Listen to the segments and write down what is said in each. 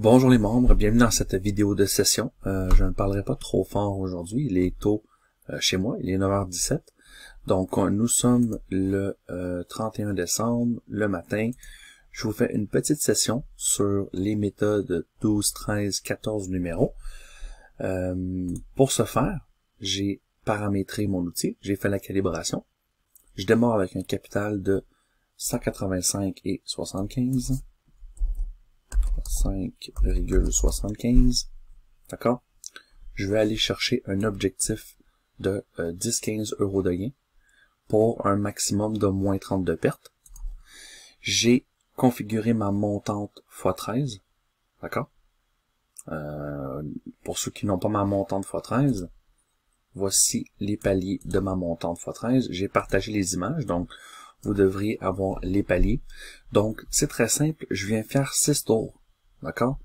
Bonjour les membres, bienvenue dans cette vidéo de session. Je ne parlerai pas trop fort aujourd'hui, il est tôt chez moi, il est 9h17. Donc nous sommes le 31 décembre, le matin. Je vous fais une petite session sur les méthodes 12, 13, 14 numéros. Pour ce faire, j'ai paramétré mon outil, j'ai fait la calibration. Je démarre avec un capital de 185 et 75. 5,75. D'accord? Je vais aller chercher un objectif de 10-15 euros de gain pour un maximum de moins 30 de perte. J'ai configuré ma montante x13. D'accord? Pour ceux qui n'ont pas ma montante x13, voici les paliers de ma montante x13. J'ai partagé les images, donc vous devriez avoir les paliers. Donc, c'est très simple. Je viens faire 6 tours. D'accord?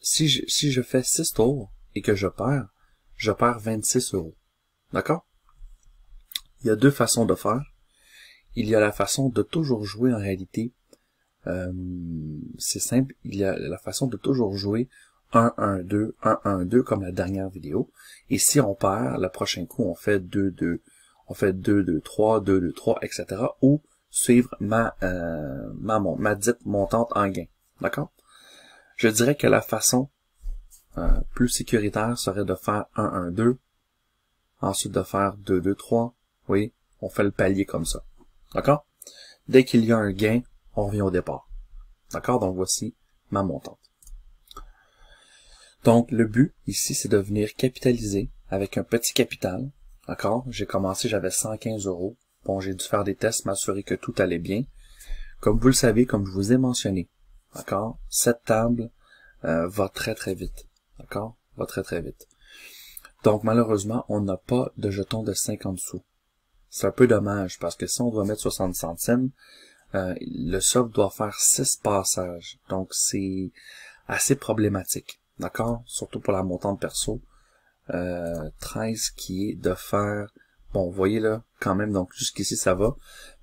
Si je fais 6 tours et que je perds 26 euros. D'accord? Il y a deux façons de faire. Il y a la façon de toujours jouer en réalité. C'est simple. Il y a la façon de toujours jouer 1-1-2, 1-1-2 comme la dernière vidéo. Et si on perd, le prochain coup, on fait 2-2. On fait 2-2-3, 2-2-3, etc. Ou suivre ma dite montante en gain. D'accord? Je dirais que la façon plus sécuritaire serait de faire 1-1-2, ensuite de faire 2-2-3. Oui, on fait le palier comme ça. D'accord? Dès qu'il y a un gain, on revient au départ. D'accord? Donc voici ma montante. Donc le but ici, c'est de venir capitaliser avec un petit capital. D'accord? J'ai commencé, j'avais 115 euros. Bon, j'ai dû faire des tests, m'assurer que tout allait bien. Comme vous le savez, comme je vous ai mentionné, d'accord? Cette table va très très vite. D'accord? Va très très vite. Donc malheureusement, on n'a pas de jetons de 50 sous. C'est un peu dommage parce que si on doit mettre 60 centimes, le soft doit faire 6 passages. Donc c'est assez problématique. D'accord? Surtout pour la montante perso. 13 qui est de faire... Bon, vous voyez là, quand même, donc jusqu'ici ça va.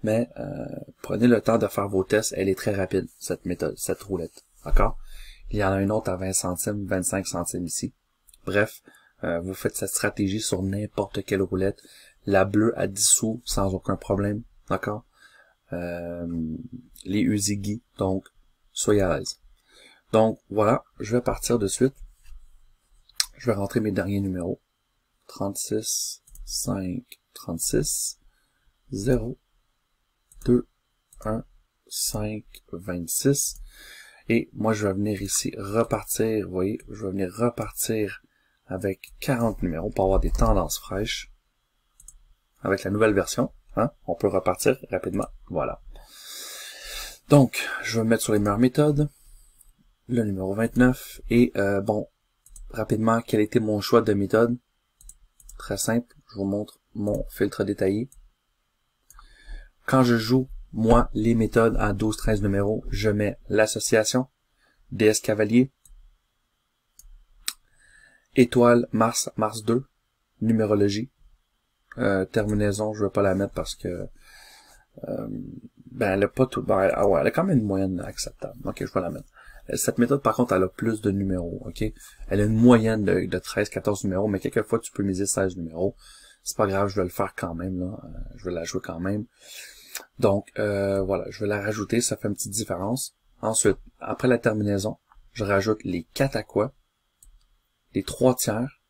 Mais prenez le temps de faire vos tests. Elle est très rapide, cette méthode, cette roulette. D'accord? Il y en a une autre à 20 centimes, 25 centimes ici. Bref, vous faites cette stratégie sur n'importe quelle roulette. La bleue à 10 sous, sans aucun problème. D'accord? Les Usigi, donc, soyez à l'aise. Donc, voilà, je vais partir de suite. Je vais rentrer mes derniers numéros. 36, 5, 36, 0, 2, 1, 5, 26. Et moi, je vais venir ici repartir, vous voyez, je vais venir repartir avec 40 numéros pour avoir des tendances fraîches. Avec la nouvelle version, hein, on peut repartir rapidement. Voilà. Donc, je vais me mettre sur les meilleures méthodes. Le numéro 29. Et bon, rapidement, quel était mon choix de méthode? Très simple, je vous montre mon filtre détaillé. Quand je joue, moi, les méthodes à 12-13 numéros, je mets l'association, DS Cavalier, étoile, Mars, Mars 2, numérologie, terminaison, je ne vais pas la mettre parce que ben elle a pas tout, ben, ah ouais, elle a quand même une moyenne acceptable. Ok, je vais la mettre. Cette méthode, par contre, elle a plus de numéros, ok? Elle a une moyenne de 13-14 numéros, mais quelquefois, tu peux miser 16 numéros. C'est pas grave, je vais le faire quand même, là. Je vais la jouer quand même. Donc, voilà, je vais la rajouter, ça fait une petite différence. Ensuite, après la terminaison, je rajoute les 4 aquas, les 3 tiers,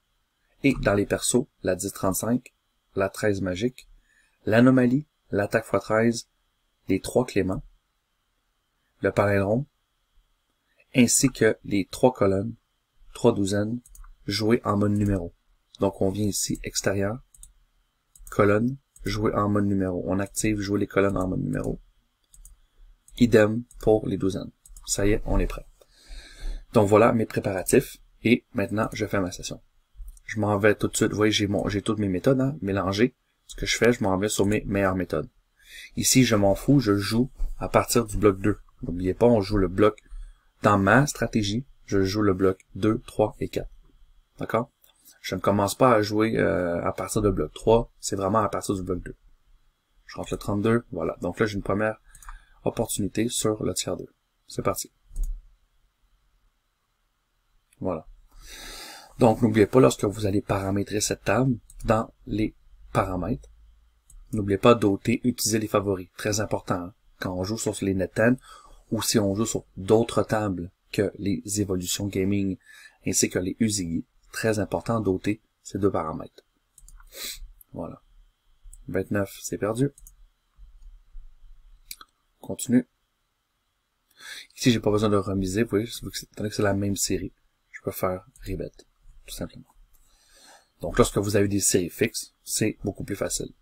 et dans les persos, la 10-35, la 13 magique, l'anomalie, l'attaque x13, les 3 cléments, le palindrome, ainsi que les 3 colonnes, 3 douzaines, jouées en mode numéro. Donc on vient ici, extérieur, colonne, jouer en mode numéro. On active jouer les colonnes en mode numéro. Idem pour les douzaines. Ça y est, on est prêt. Donc voilà mes préparatifs. Et maintenant, je fais ma session. Je m'en vais tout de suite. Vous voyez, j'ai toutes mes méthodes, hein, mélangées. Ce que je fais, je m'en vais sur mes meilleures méthodes. Ici, je m'en fous, je joue à partir du bloc 2. N'oubliez pas, on joue le bloc dans ma stratégie. Je joue le bloc 2, 3 et 4. D'accord? Je ne commence pas à jouer à partir de bloc 3. C'est vraiment à partir du bloc 2. Je rentre le 32. Voilà. Donc là, j'ai une première opportunité sur le tiers 2. C'est parti. Voilà. Donc, n'oubliez pas, lorsque vous allez paramétrer cette table, dans les paramètres, n'oubliez pas d'ôter, utiliser les favoris. Très important, hein, quand on joue sur les NetEnt, ou si on joue sur d'autres tables que les évolutions gaming, ainsi que les UZI. Très important d'ôter ces deux paramètres. Voilà. 29, c'est perdu. Continue. Ici, j'ai pas besoin de remiser, vous voyez, étant donné que c'est la même série, je peux faire rebat, tout simplement. Donc, lorsque vous avez des séries fixes, c'est beaucoup plus facile.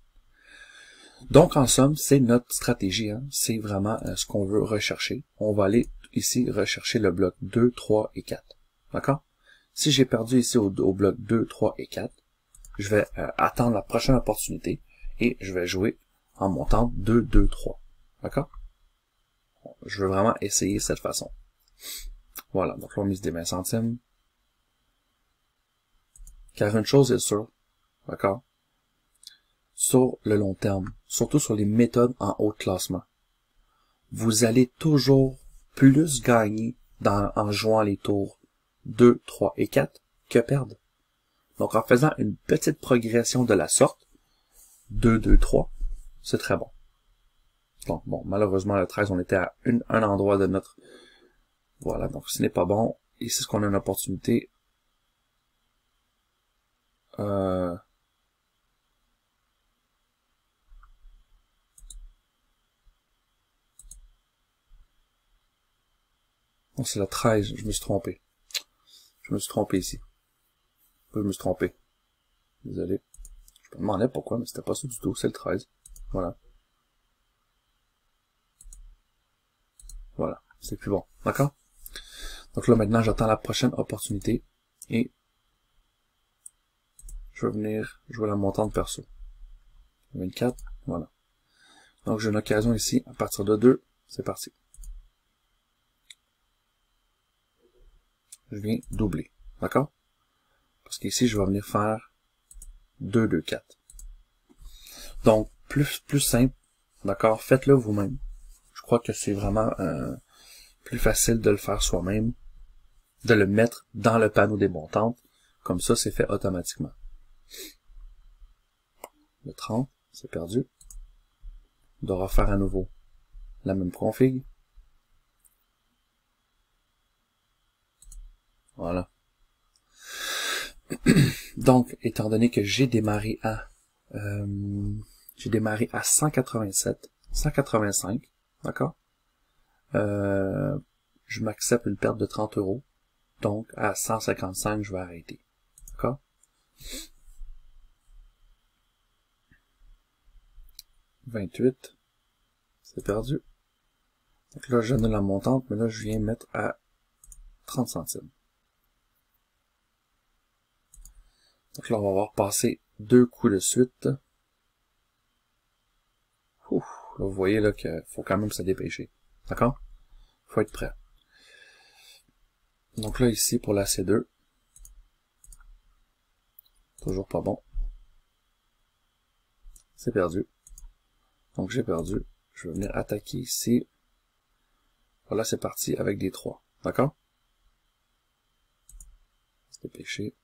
Donc, en somme, c'est notre stratégie, hein. C'est vraiment ce qu'on veut rechercher. On va aller ici rechercher le bloc 2, 3 et 4. D'accord? Si j'ai perdu ici au bloc 2, 3 et 4, je vais attendre la prochaine opportunité et je vais jouer en montant 2, 2, 3. D'accord? Je veux vraiment essayer cette façon. Voilà, donc là on mise des 20 centimes. Car une chose est sûre, d'accord? Sur le long terme, surtout sur les méthodes en haut de classement, vous allez toujours plus gagner en jouant les tours 2, 3 et 4 que perdre. Donc en faisant une petite progression de la sorte, 2, 2, 3, c'est très bon. Donc bon, malheureusement le 13, on était à un endroit de notre... Voilà, donc ce n'est pas bon. Ici, est-ce qu'on a une opportunité? Non, c'est la 13, je me suis trompé. Je me suis trompé ici. Je me suis trompé. Désolé. Je me demandais pourquoi, mais c'était pas ça du tout, c'est le 13. Voilà. Voilà, c'est plus bon. D'accord? Donc là, maintenant, j'attends la prochaine opportunité. Et je vais venir jouer la montante perso. 24, voilà. Donc j'ai une occasion ici, à partir de 2, c'est parti. Je viens doubler, d'accord? Parce qu'ici, je vais venir faire 2, 2, 4. Donc, plus simple, d'accord? Faites-le vous-même. Je crois que c'est vraiment plus facile de le faire soi-même, de le mettre dans le panneau des montantes. Comme ça, c'est fait automatiquement. Le 30, c'est perdu. On doit refaire à nouveau la même config. Voilà. Donc, étant donné que j'ai démarré à 187, 185, d'accord? Je m'accepte une perte de 30 €. Donc, à 155, je vais arrêter. D'accord? « 28, c'est perdu. Donc là, je donne la montante, mais là, je viens mettre à 30 centimes. Donc là, on va voir passer 2 coups de suite. Ouf, là, vous voyez là qu'il faut quand même se dépêcher. D'accord? Faut être prêt. Donc là, ici, pour la C2. Toujours pas bon. C'est perdu. Donc j'ai perdu. Je vais venir attaquer ici. Voilà, c'est parti avec des 3. D'accord? Se dépêcher.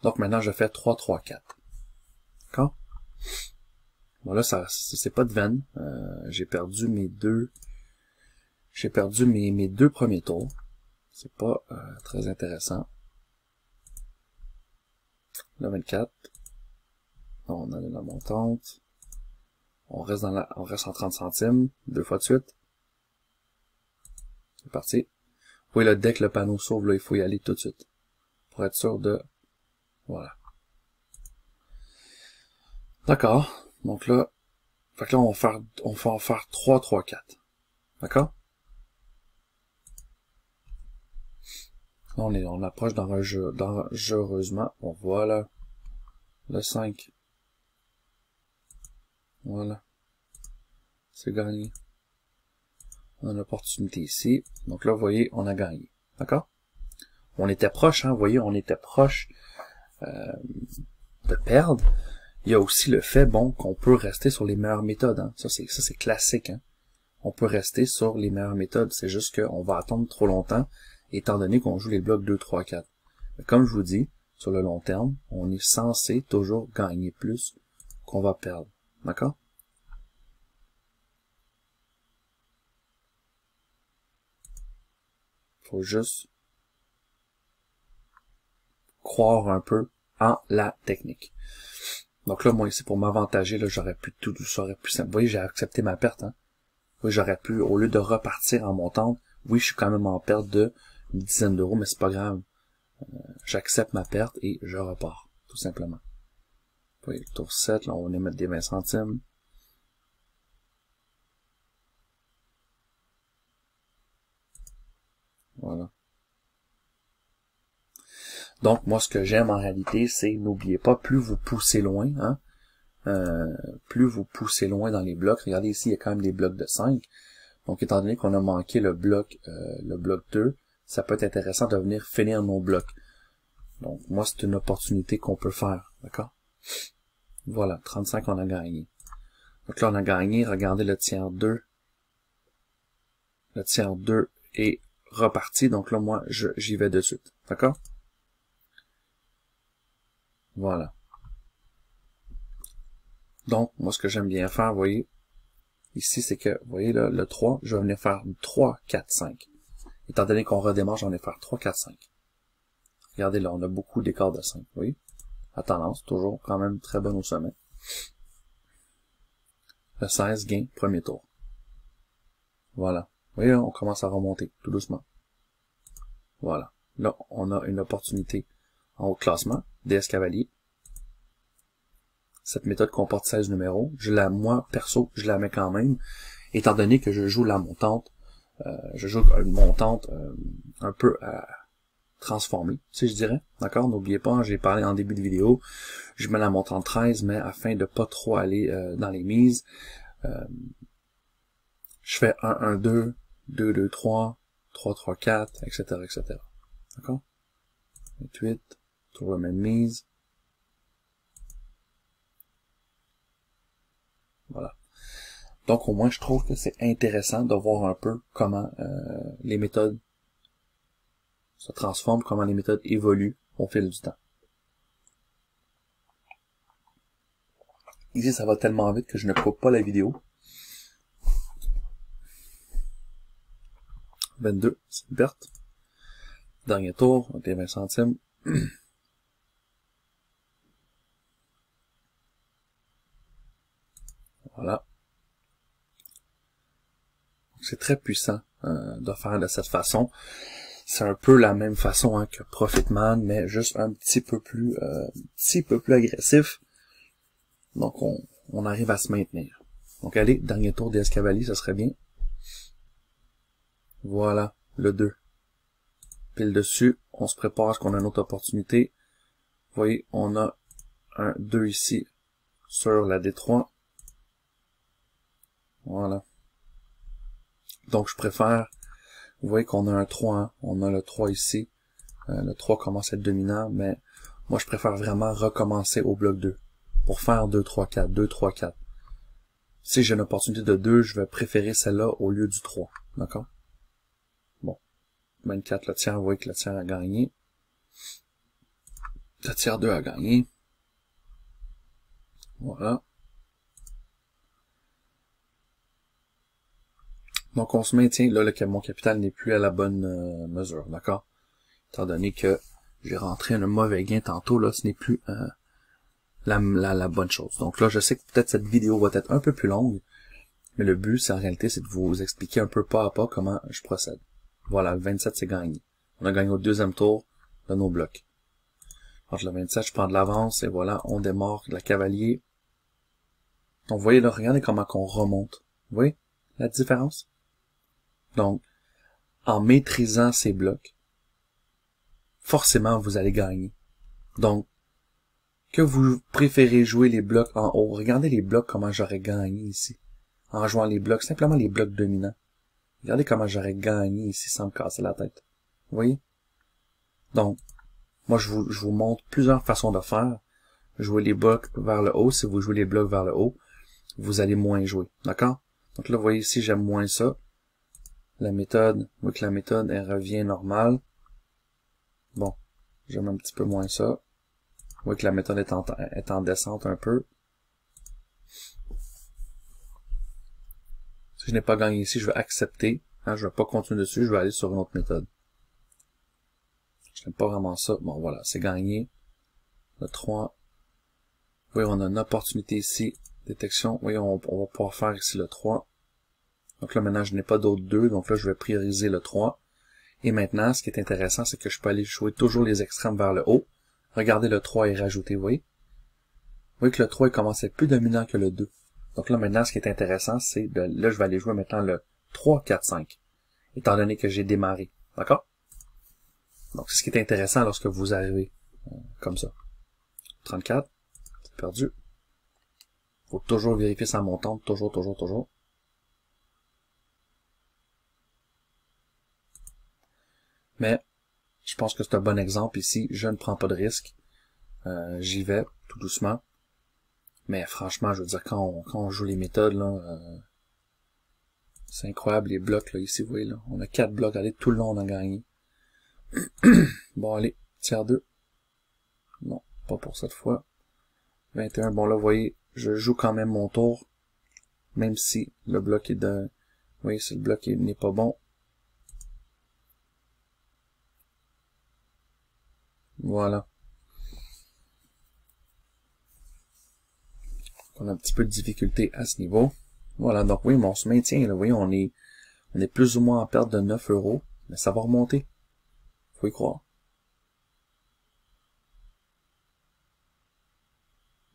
Donc maintenant, je fais 3, 3, 4. D'accord? Voilà, ça, c'est pas de veine. J'ai perdu mes deux. J'ai perdu mes deux premiers tours. C'est pas très intéressant. Le 24. On a la montante. On reste en 30 centimes, 2 fois de suite. C'est parti. Vous voyez là, dès que le panneau s'ouvre, là, il faut y aller tout de suite. Pour être sûr de... Voilà. D'accord. Donc là, fait que là, on va en faire 3, 3, 4. D'accord? Là, on approche dangereusement. Bon, voilà. Le 5. Voilà. C'est gagné. On a une opportunité ici. Donc là, vous voyez, on a gagné. D'accord? On était proche, hein. Vous voyez, on était proche de perdre. Il y a aussi le fait, bon, qu'on peut rester sur les meilleures méthodes. Hein. Ça, c'est classique. Hein. on peut rester sur les meilleures méthodes. C'est juste qu'on va attendre trop longtemps, étant donné qu'on joue les blocs 2, 3, 4. Mais comme je vous dis, sur le long terme, on est censé toujours gagner plus qu'on va perdre. D'accord? Faut juste croire un peu en la technique. Donc là, moi ici, pour m'avantager, là, j'aurais pu tout, vous voyez, j'ai accepté ma perte, hein. Oui, j'aurais pu, au lieu de repartir en montante, oui, je suis quand même en perte de une dizaine d'euros, mais c'est pas grave. J'accepte ma perte et je repars, tout simplement. Vous voyez, le tour 7, là, on va mettre des 20 centimes. Voilà. Donc, moi, ce que j'aime en réalité, c'est, n'oubliez pas, plus vous poussez loin, hein, plus vous poussez loin dans les blocs. Regardez ici, il y a quand même des blocs de 5. Donc, étant donné qu'on a manqué le bloc 2, ça peut être intéressant de venir finir nos blocs. Donc, moi, c'est une opportunité qu'on peut faire, d'accord? Voilà, 35, on a gagné. Donc là, on a gagné, regardez le tiers 2. Le tiers 2 est reparti, donc là, moi, j'y vais de suite, d'accord? Voilà. Donc, moi, ce que j'aime bien faire, vous voyez, ici, c'est que, vous voyez, là, le 3, je vais venir faire 3, 4, 5. Étant donné qu'on redémarre, j'en ai faire 3, 4, 5. Regardez là, on a beaucoup d'écarts de 5, vous voyez? La tendance, toujours quand même très bonne au sommet. Le 16, gain, premier tour. Voilà. Vous voyez, là, on commence à remonter, tout doucement. Voilà. Là, on a une opportunité en haut de classement, DS Cavalier. Cette méthode comporte 16 numéros. Moi, perso, je la mets quand même, étant donné que je joue la montante. Je joue une montante un peu transformée, si je dirais. D'accord? N'oubliez pas, j'ai parlé en début de vidéo, je mets la montante 13, mais afin de pas trop aller dans les mises, je fais 1, 1, 2, 2, 2, 3, 3, 3, 4, etc., etc. D'accord? 28, toujours la même mise. Voilà. Donc, au moins, je trouve que c'est intéressant de voir un peu comment les méthodes se transforment, comment les méthodes évoluent au fil du temps. Ici, ça va tellement vite que je ne coupe pas la vidéo. 22, c'est une perte. Dernier tour, des 20 centimes. Voilà. C'est très puissant de faire de cette façon. C'est un peu la même façon que Profitman, mais juste un petit peu plus agressif. Donc on arrive à se maintenir. Donc allez, dernier tour DS Cavalier, ça serait bien. Voilà, le 2. Pile dessus, on se prépare à ce qu'on a une autre opportunité. Vous voyez, on a un 2 ici sur la D3. Voilà. Donc je préfère, vous voyez qu'on a un 3, hein? On a le 3 ici. Le 3 commence à être dominant, mais moi je préfère vraiment recommencer au bloc 2. Pour faire 2, 3, 4, 2, 3, 4. Si j'ai une opportunité de 2, je vais préférer celle-là au lieu du 3. D'accord? Bon. 24, le tiers, vous voyez que le tiers a gagné. Le tiers 2 a gagné. Voilà. Donc on se maintient, là, mon capital n'est plus à la bonne mesure, d'accord? Étant donné que j'ai rentré un mauvais gain tantôt, là, ce n'est plus la bonne chose. Donc là, je sais que peut-être cette vidéo va être un peu plus longue, mais le but, c'est en réalité, c'est de vous expliquer un peu pas à pas comment je procède. Voilà, le 27, c'est gagné. On a gagné au deuxième tour de nos blocs. Entre le 27, je prends de l'avance, et voilà, on démarre la cavalier. Donc, vous voyez là, regardez comment on remonte. Vous voyez la différence? Donc, en maîtrisant ces blocs, forcément, vous allez gagner. Donc, que vous préférez jouer les blocs en haut, regardez les blocs, comment j'aurais gagné ici. En jouant les blocs, simplement les blocs dominants. Regardez comment j'aurais gagné ici sans me casser la tête. Vous voyez? Donc, moi, je vous montre plusieurs façons de faire. Jouer les blocs vers le haut. Si vous jouez les blocs vers le haut, vous allez moins jouer. D'accord? Donc là, vous voyez ici, j'aime moins ça. La méthode, vous voyez que la méthode, elle revient normale. Bon, j'aime un petit peu moins ça. Vous voyez que la méthode est en descente un peu. Si je n'ai pas gagné ici, je vais accepter. Hein, je ne vais pas continuer dessus, je vais aller sur une autre méthode. Je n'aime pas vraiment ça. Bon, voilà, c'est gagné. Le 3. Vous voyez, on a une opportunité ici. Détection. Vous voyez, on va pouvoir faire ici le 3. Donc là, maintenant, je n'ai pas d'autres 2. Donc là, je vais prioriser le 3. Et maintenant, ce qui est intéressant, c'est que je peux aller jouer toujours les extrêmes vers le haut. Regardez, le 3 est rajouté, vous voyez. Vous voyez que le 3 il commence à être plus dominant que le 2. Donc là, maintenant, ce qui est intéressant, c'est, là, je vais aller jouer maintenant le 3, 4, 5. Étant donné que j'ai démarré. D'accord? Donc, c'est ce qui est intéressant lorsque vous arrivez comme ça. 34, c'est perdu. Faut toujours vérifier sa montante, toujours, toujours, toujours. Mais, je pense que c'est un bon exemple ici. Je ne prends pas de risque. J'y vais, tout doucement. Mais franchement, je veux dire, quand on joue les méthodes, là, c'est incroyable, les blocs, là, ici, vous voyez, là. On a 4 blocs, allez, tout le long, on a gagné. Bon, allez, tiers 2. Non, pas pour cette fois. 21, bon, là, vous voyez, je joue quand même mon tour. Même si le bloc est de... Vous voyez, si le bloc n'est pas bon. Voilà. On a un petit peu de difficulté à ce niveau. Voilà, donc oui, mais on se maintient, là, vous voyez, on est plus ou moins en perte de 9 €, mais ça va remonter. Faut y croire.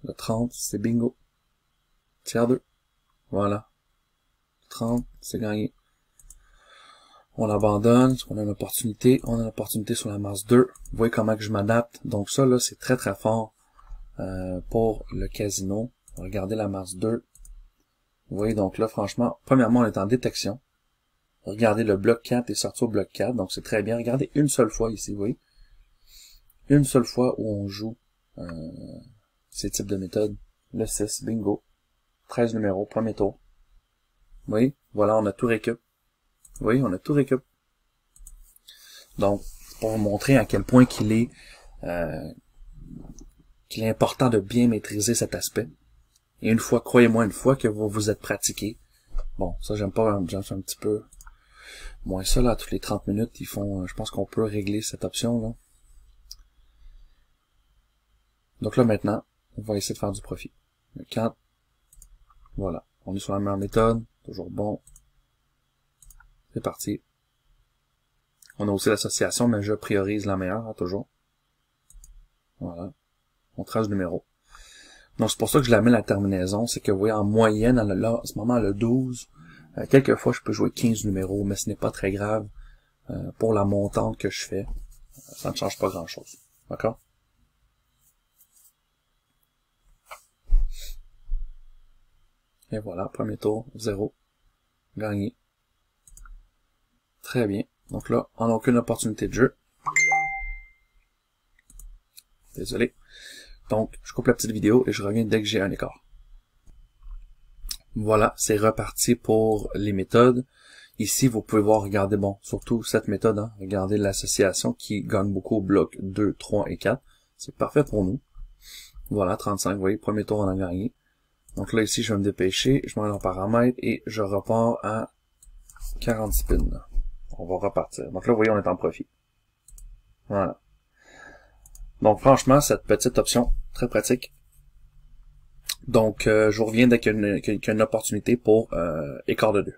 Le 30, c'est bingo. Tiers 2. Voilà. 30, c'est gagné. On abandonne, on a une opportunité. On a une opportunité sur la masse 2. Vous voyez comment que je m'adapte. Donc ça, là, c'est très très fort pour le casino. Regardez la masse 2. Vous voyez, donc là, franchement, premièrement, on est en détection. Regardez, le bloc 4 est sorti au bloc 4, donc c'est très bien. Regardez une seule fois ici, vous voyez. Une seule fois où on joue ces types de méthodes. Le 6, bingo. 13 numéros, premier tour. Vous voyez, voilà, on a tout récup. Vous voyez, on a tout récup. Donc, pour vous montrer à quel point qu'il est important de bien maîtriser cet aspect. Et une fois, croyez-moi, une fois que vous vous êtes pratiqué, bon, ça j'aime pas, j'aime un petit peu moins ça, là, toutes les 30 minutes, ils font, je pense qu'on peut régler cette option, là. Donc là, maintenant, on va essayer de faire du profit. Le 4, voilà, on est sur la meilleure méthode, toujours bon. C'est parti. On a aussi l'association, mais je priorise la meilleure, hein, toujours. Voilà. On trace le numéro. Donc, c'est pour ça que je la mets la terminaison. C'est que, vous voyez, en moyenne, là, à ce moment, le 12, quelquefois, je peux jouer 15 numéros, mais ce n'est pas très grave. Pour la montante que je fais, ça ne change pas grand-chose. D'accord? Et voilà, premier tour, 0. Gagné. Très bien. Donc là, on n'a aucune opportunité de jeu. Désolé. Donc, je coupe la petite vidéo et je reviens dès que j'ai un écart. Voilà, c'est reparti pour les méthodes. Ici, vous pouvez voir, regardez, bon, surtout cette méthode, hein, regardez l'association qui gagne beaucoup au bloc 2, 3 et 4. C'est parfait pour nous. Voilà, 35, vous voyez, premier tour, on a gagné. Donc là, ici, je vais me dépêcher, je m'en vais en paramètres et je repars à 40 spins. On va repartir. Donc là, vous voyez, on est en profit. Voilà. Donc, franchement, cette petite option, très pratique. Donc, je vous reviens dès qu'il y a une opportunité pour écart de 2.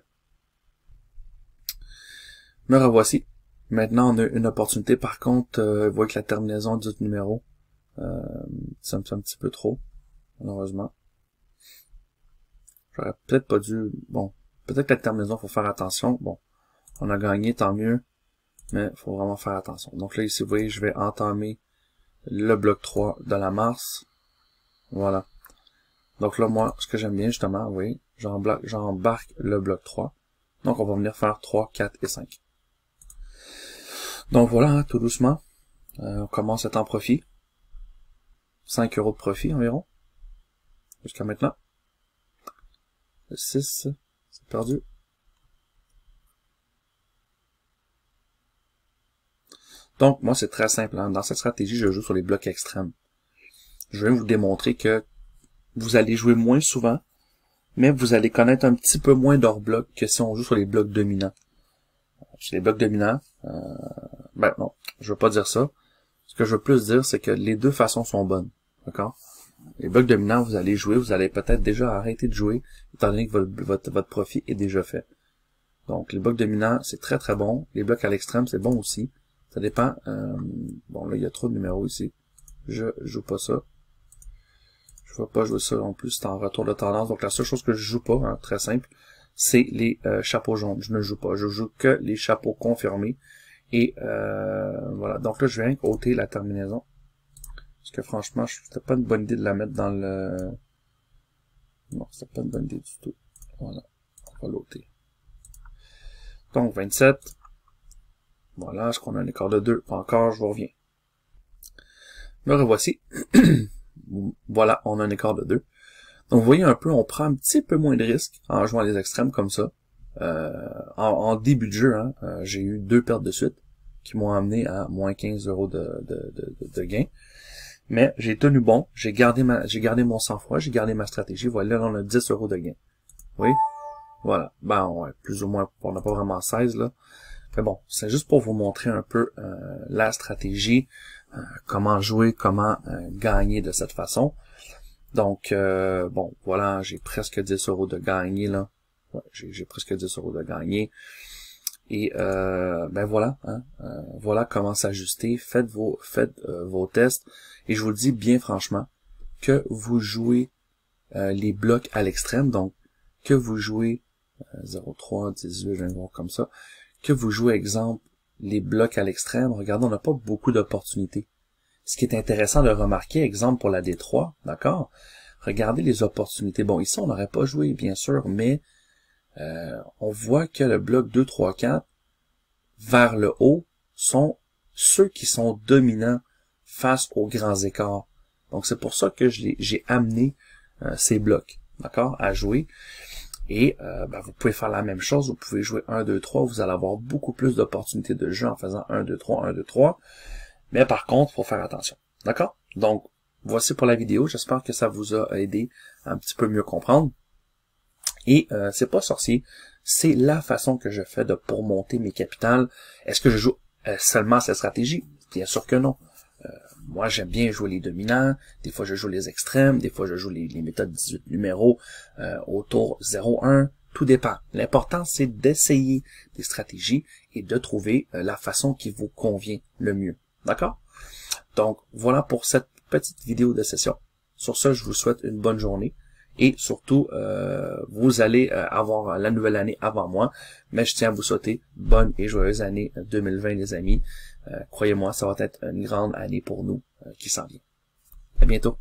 Me revoici. Maintenant, on a une opportunité. Par contre, vous voyez que la terminaison du numéro, c'est un petit peu trop, malheureusement. J'aurais peut-être pas dû... Bon, peut-être que la terminaison, faut faire attention. Bon, on a gagné, tant mieux. Mais il faut vraiment faire attention. Donc là, ici, vous voyez, je vais entamer le bloc 3 de la Mars. Voilà. Donc là, moi, ce que j'aime bien, justement, oui, j'embarque le bloc 3. Donc, on va venir faire 3, 4 et 5. Donc voilà, hein, tout doucement. On commence à être en profit. 5 € de profit environ. Jusqu'à maintenant. Le 6, C'est perdu. Donc, moi, c'est très simple. Hein. Dans cette stratégie, je joue sur les blocs extrêmes. Je vais vous démontrer que vous allez jouer moins souvent, mais vous allez connaître un petit peu moins d'hors bloc que si on joue sur les blocs dominants. Sur les blocs dominants, ben non, je veux pas dire ça. Ce que je veux plus dire, c'est que les deux façons sont bonnes. D'accord? Les blocs dominants, vous allez jouer, vous allez peut-être déjà arrêter de jouer, étant donné que votre profit est déjà fait. Donc, les blocs dominants, c'est très très bon. Les blocs à l'extrême, c'est bon aussi. Ça dépend. Bon, là, il y a trop de numéros ici. Je joue pas ça. Je vais pas jouer ça non plus, c'est en retour de tendance. Donc, la seule chose que je joue pas, hein, très simple, c'est les chapeaux jaunes. Je ne joue pas. Je joue que les chapeaux confirmés. Et voilà. Donc là, je viens ôter la terminaison. Parce que franchement, c'était pas une bonne idée de la mettre dans le... Non, c'était pas une bonne idée du tout. Voilà. On va l'ôter. Donc, 27. Voilà, est-ce qu'on a un écart de 2? Pas encore, je vous reviens. Me revoici. Voilà, on a un écart de 2. Donc, vous voyez un peu, on prend un petit peu moins de risques en jouant les extrêmes comme ça. En début de jeu, hein, j'ai eu 2 pertes de suite qui m'ont amené à moins 15 € de gain. Mais j'ai tenu bon, j'ai gardé mon sang-froid, j'ai gardé ma stratégie. Voilà, là, on a 10 € de gain. Oui? Voilà. Ben, ouais, plus ou moins, on n'a pas vraiment 16, là. Mais bon, c'est juste pour vous montrer un peu la stratégie, comment jouer, comment gagner de cette façon. Donc, bon, voilà, j'ai presque 10 € de gagné, là. Ouais, j'ai presque 10 € de gagné. Et ben voilà, hein, voilà comment s'ajuster. Faites vos tests. Et je vous le dis bien franchement, que vous jouez les blocs à l'extrême, donc que vous jouez 0,3, 18, je vais voir comme ça, que vous jouez, exemple, les blocs à l'extrême, regardez, on n'a pas beaucoup d'opportunités. Ce qui est intéressant de remarquer, exemple pour la D3, d'accord? Regardez les opportunités. Bon, ici, on n'aurait pas joué, bien sûr, mais on voit que le bloc 2, 3, 4, vers le haut, sont ceux qui sont dominants face aux grands écarts. Donc, c'est pour ça que j'ai amené ces blocs, d'accord, à jouer. Et ben, vous pouvez faire la même chose, vous pouvez jouer 1, 2, 3, vous allez avoir beaucoup plus d'opportunités de jeu en faisant 1, 2, 3, 1, 2, 3. Mais par contre, il faut faire attention. D'accord? Donc, voici pour la vidéo. J'espère que ça vous a aidé à un petit peu mieux comprendre. Et c'est pas sorcier, c'est la façon que je fais pour monter mes capitales. Est-ce que je joue seulement cette stratégie? Bien sûr que non. Moi, j'aime bien jouer les dominants. Des fois, je joue les extrêmes. Des fois, je joue les méthodes 18 numéros au tour 0-1. Tout dépend. L'important, c'est d'essayer des stratégies et de trouver la façon qui vous convient le mieux. D'accord? Donc, voilà pour cette petite vidéo de session. Sur ce, je vous souhaite une bonne journée. Et surtout, vous allez avoir la nouvelle année avant moi. Mais je tiens à vous souhaiter bonne et joyeuse année 2020, les amis. Croyez-moi, ça va être une grande année pour nous qui s'en vient. À bientôt.